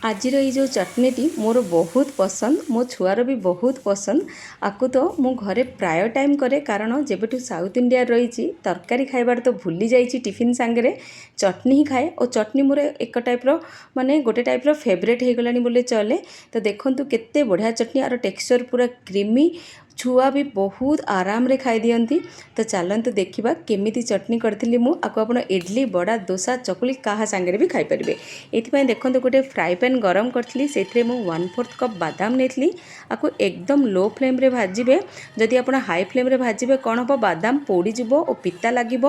आजिर ये जो चटनी मोर बहुत पसंद, मो छुआर भी बहुत पसंद। आपको तो मु घरे प्राय टाइम करे कारण जेबेठू साउथ इंडिया रही तरकारी खाइबार तो भूली जाइए टिफिन सांगे चटनी ही खाए और चटनी मोर एक टाइप्र माने गोटे टाइप्र फेवरेट हो गलानी बोले चले। तो देखंतु केते बढ़िया चटनी और टेक्सचर पूरा क्रीमी, छुआ भी बहुत आराम रे खाई दियंती। तो चलतु देखा केमी चटनी करी मु आपको आपण इडली बड़ा दोसा चकुली क्या सांगे भी खाई पारे। ये देखो गोटे फ्राए पैन गरम करी से 1/4 कप बादाम नहीं आपको एकदम लो फ्लेम रे भाजबे। जदि आप हाई फ्लेम रे भाजबे कौन हम बादाम पोड़ीज और पिता लगे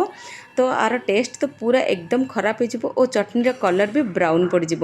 तो आर टेस्ट तो पूरा एकदम खराब हो और चटनी कलर भी ब्राउन पड़ज।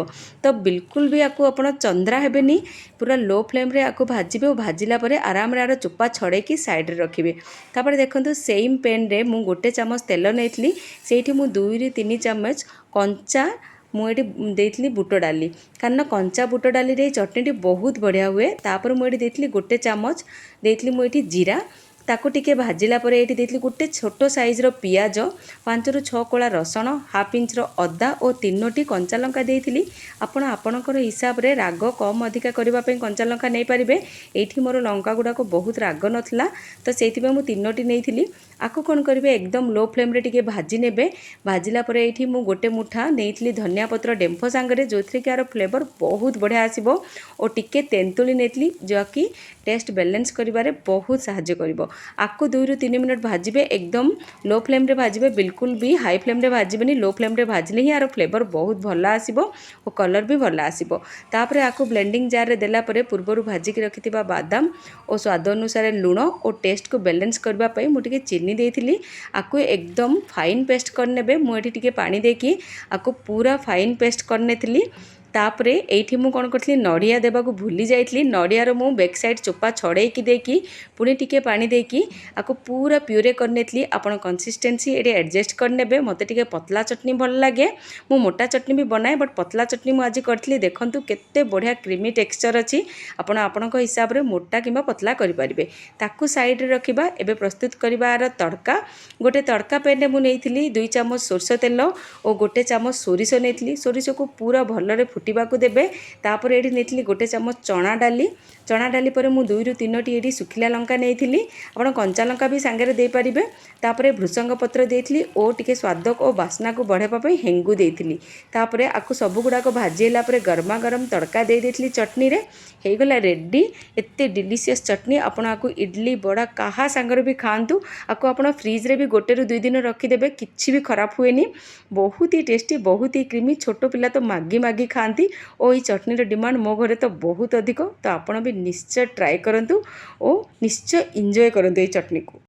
तो बिल्कुल भी आपको आप चंद्रा हेनी, पूरा लो फ्लेम रे आपको भाजबे और भाजिला आराम रे आर चोपा छड़े साइड रे रखिए। तापर देखो सेम पैन रे मु गोटे चामच तेल नहीं से 2 ରୁ 3 चामच कंचा मुझे देती बुट डाली कारण कंचा बुट डाली रे चटनी बहुत बढ़िया हुए। तापर मुझे गोटे चामच देती मुझे जीरा ताको टिके भाजिला परे एठी देती गोटे छोट साइज रो पियाज 5 ରୁ 6 कोला रसुण हाफ इंच रो अदा और 3टी कंचा लंका देती। आपण आपणकर हिसाब रे राग कम अधिका करबा पई कंचा लंका नहीं पारिबे। एठी मोर लंका गुडाको बहुत राग नथला तो सेति मु 3टी नेइथिली। आको कौन करेंगे एकदम लो फ्लेम रे टिके भाजी नेबे। भाजिला परे एठी मु गोटे मुठा नेइथिली धनिया पत्र डेम्फ सांगरे जो थी कि यार फ्लेवर बहुत बढ़िया आसीबो और टिके तेंतुली नेइथिली जो कि टेस्ट बैलेंस करिबारे बहुत सहाय्य करिवो। आपको 2 ରୁ 3 मिनट भाजबे एकदम लो फ्लेम रे भाजबे, बिल्कुल भी हाई फ्लेम रे भाजबेनी। लो फ्लेम रे भाजले ही यार फ्लेवर बहुत भल आसीबो और कलर भी भल आसीबो। तापरे आपको ब्लेंडिंग जार रे देला परे पूर्वरु भाजी के रखिथिबा बादाम और स्वाद अनुसार लूण और टेस्ट को बैलेंस करबा पई मु टिके चीनी देइथिली। आपको एकदम फाइन पेस्ट करनेबे। मुझे टिके पानी देकी आपको पूरा फाइन पेस्ट करनेथिली। तापरे एठी मु कौन करथली नड़िया देबाकू भूली जाइथली। नड़ियार मु बैक साइड चोपा छड़ेकी देकी पुणी टिके पानी देकी आपको पूरा प्यूरे करनेथली। आपण कंसिस्टेंसी एटी एडजस्ट करनेबे। मते टिके पतला चटनी भल लागे, मु मोटा चटनी भी बनाए बट पतला चटनी मु आज करथली। देखंतु केते बढ़िया क्रीमी टेक्सचर अछि। आपण आपणक हिसाब रे मोटा किंबा पतला करि परिबे। ताकू साइड रे रखिबा। एबे प्रस्तुत करिबार तड़का गोटे तड़का पैन मु नेइथिली 2 चामच सोरष तेल और गोटे चामच सोरिष नेइथिली। सोरिष को पूरा भलरे फुटिबाकू देबे। तापर एठी नेइथिली गोटे चामच चना डाली। चना डाली पर मु 2 ରୁ 3टी एठी सुखिला लंका नेइथिली। आपण कंचा लंका भी सांगे दे पारिबे। तापर भृसंग पत्र देइथिली और टिके स्वाद और बास्ना को बढ़ाइबा पई हेंगु देइथिली। तापर आकु सब गुडा को भाजीला पर गरमा गरम तड़का दे देइथिली चटनी रे। हे गला रेडी एते डिलीशियस चटनी। आपण आकु इडली बड़ा काहा सांगर भी खांतु। आकु आपण फ्रिज रे भी 1 ରୁ 2 दिन रखी देबे, किछि भी खराब हुएनी। बहुत ही टेस्टी, बहुत ही क्रीमी। छोट पिला तो मागी मागी खाती और ये चटनी डिमांड मो घरे तो बहुत अधिक। तो आपण भी निश्चय ट्राए करंतु और निश्चय एंजॉय करंतु ये चटनी को।